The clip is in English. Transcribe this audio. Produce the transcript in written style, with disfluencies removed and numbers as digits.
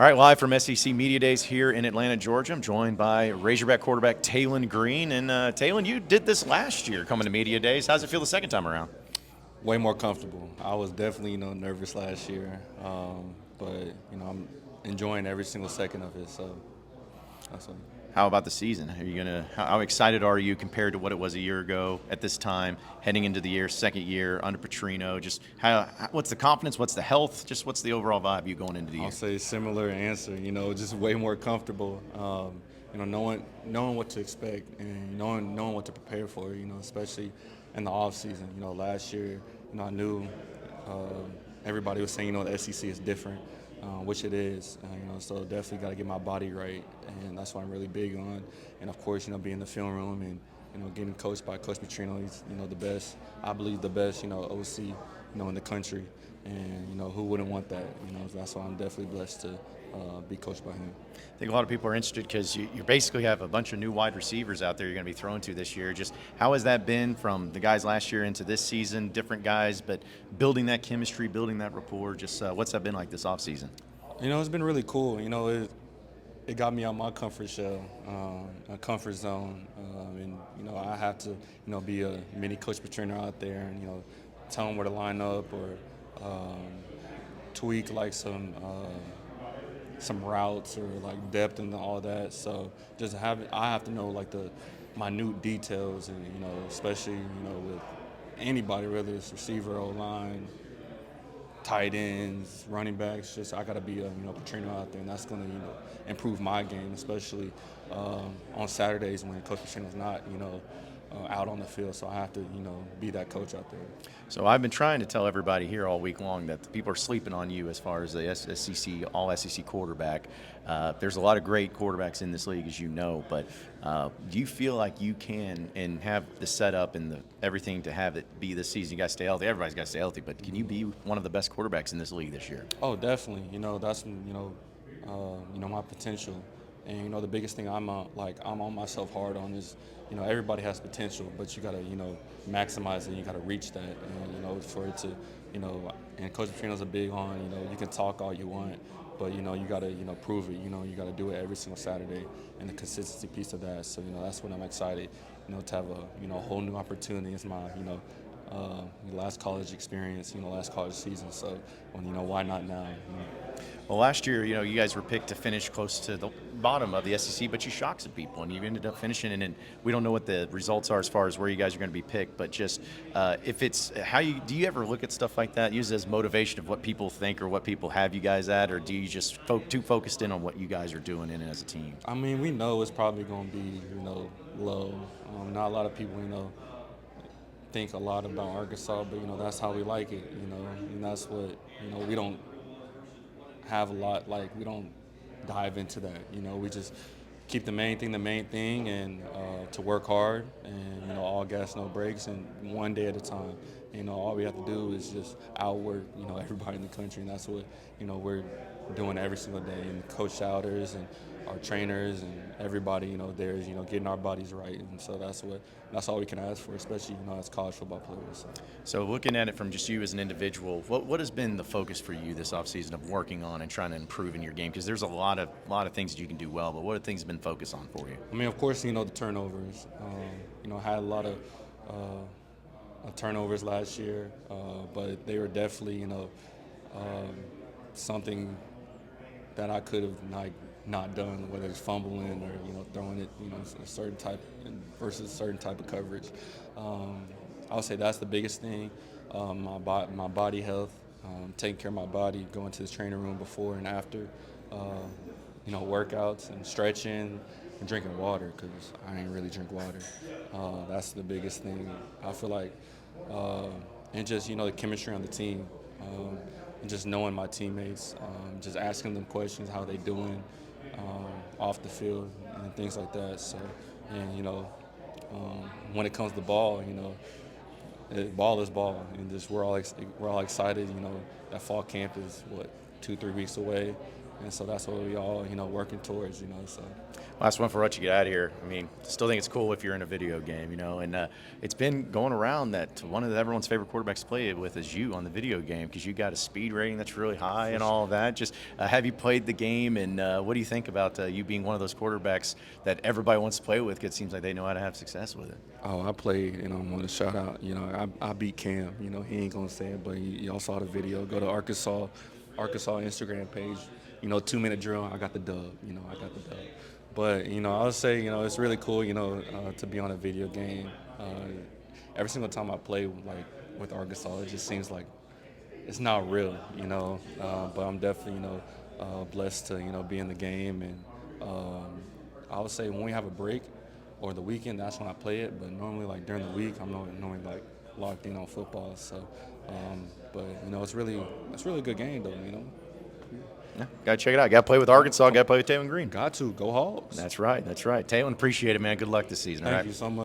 All right, live from SEC Media Days here in Atlanta, Georgia. I'm joined by Razorback quarterback Taylen Green. And Taylen, you did this last year coming to Media Days. How's it feel the second time around? Way more comfortable. I was definitely, nervous last year, but I'm enjoying every single second of it. So that's what. How about the season? How excited are you compared to what it was a year ago at this time, heading into the second year under Petrino? Just what's the confidence? What's the health? Just what's the overall vibe you going into the year? I'll say similar answer. Just way more comfortable. Knowing what to expect and knowing what to prepare for. Especially in the off season. Last year, I knew everybody was saying, the SEC is different. Which it is, so definitely got to get my body right, and that's what I'm really big on. And of course, being in the film room and getting coached by Coach Petrino. He's the best, I believe the best, OC, in the country, and who wouldn't want that? That's why I'm definitely blessed to be coached by him. I think a lot of people are interested because you basically have a bunch of new wide receivers out there you're going to be throwing to this year. Just how has that been from the guys last year into this season, different guys, but building that chemistry, building that rapport, just what's that been like this offseason? It's been really cool. It got me out my comfort shell, a comfort zone, and I have to be a mini Coach Petrino out there and tell them where to line up or tweak like some routes or like depth and all that. So I have to know like the minute details, and especially with anybody, whether it's receiver, O-line, tight ends, running backs. Just I got to be a Petrino out there, and that's going to improve my game, especially on Saturdays when Coach Petrino's not out on the field. So I have to be that coach out there. So I've been trying to tell everybody here all week long that the people are sleeping on you as far as the SEC, all SEC quarterback. There's a lot of great quarterbacks in this league, as you know, but do you feel like you can and have the setup and everything to have it be this season? You got to stay healthy. Everybody's got to stay healthy, but can you be one of the best quarterbacks in this league this year? Oh, definitely. That's my potential. And the biggest thing I'm on myself hard on is everybody has potential, but you got to maximize it. You got to reach that, and for it to and Coach Petrino's a big on you can talk all you want, but you got to prove it. You got to do it every single Saturday, and the consistency piece of that. So that's when I'm excited to have a whole new opportunity. It's my last college experience, last college season. So why not now? Well, last year, you guys were picked to finish close to the bottom of the SEC, but you shocked some people, and you ended up finishing. And we don't know what the results are as far as where you guys are going to be picked, but just if it's do you ever look at stuff like that, use it as motivation of what people think or what people have you guys at, or do you just too focused in on what you guys are doing in it as a team? I mean, we know it's probably going to be low. Not a lot of people think a lot about Arkansas, but that's how we like it. And that's what we don't have a lot, like we don't dive into that. We just keep the main thing, and to work hard, and all gas no breaks, and one day at a time. All we have to do is just outwork everybody in the country, and that's what we're doing every single day. And coach shouters and our trainers and everybody there is getting our bodies right, and so that's all we can ask for, especially as college football players. So looking at it from just you as an individual, what has been the focus for you this offseason of working on and trying to improve in your game? Because there's a lot of things that you can do well, but what have things been focused on for you? I mean, of course, the turnovers. I had a lot of turnovers last year, but they were definitely something that I could have not done, whether it's fumbling or throwing it a certain type versus a certain type of coverage. I would say that's the biggest thing. My body health, taking care of my body, going to the training room before and after, workouts and stretching and drinking water, because I ain't really drink water. That's the biggest thing. I feel like, and just the chemistry on the team, and just knowing my teammates, just asking them questions, how they doing off the field and things like that. So, and when it comes to ball, ball is ball, and just we're all excited. That fall camp is 2-3 weeks away. and so that's what we all, working towards, So. Last one for us to get out of here. I mean, still think it's cool if you're in a video game, and it's been going around that one of everyone's favorite quarterbacks to play with is you on the video game because you got a speed rating that's really high and all of that. Just have you played the game, and what do you think about you being one of those quarterbacks that everybody wants to play with because it seems like they know how to have success with it? Oh, I played, I want to shout out, I beat Cam, he ain't going to say it, but y'all saw the video. Go to Arkansas Instagram page, 2-minute drill, I got the dub, I got the dub. But, I would say, it's really cool, to be on a video game. Every single time I play, like, with Arkansas, it just seems like it's not real, but I'm definitely, blessed to, be in the game. And I would say when we have a break or the weekend, that's when I play it. But normally, like, during the week, I'm normally, like, locked in on football. So, but, it's really a good game, though, Yeah, gotta check it out. Gotta play with Arkansas. Gotta play with Taylen Green. Got to. Go Hogs. That's right. That's right. Taylen, appreciate it, man. Good luck this season. Thank all right? you so much.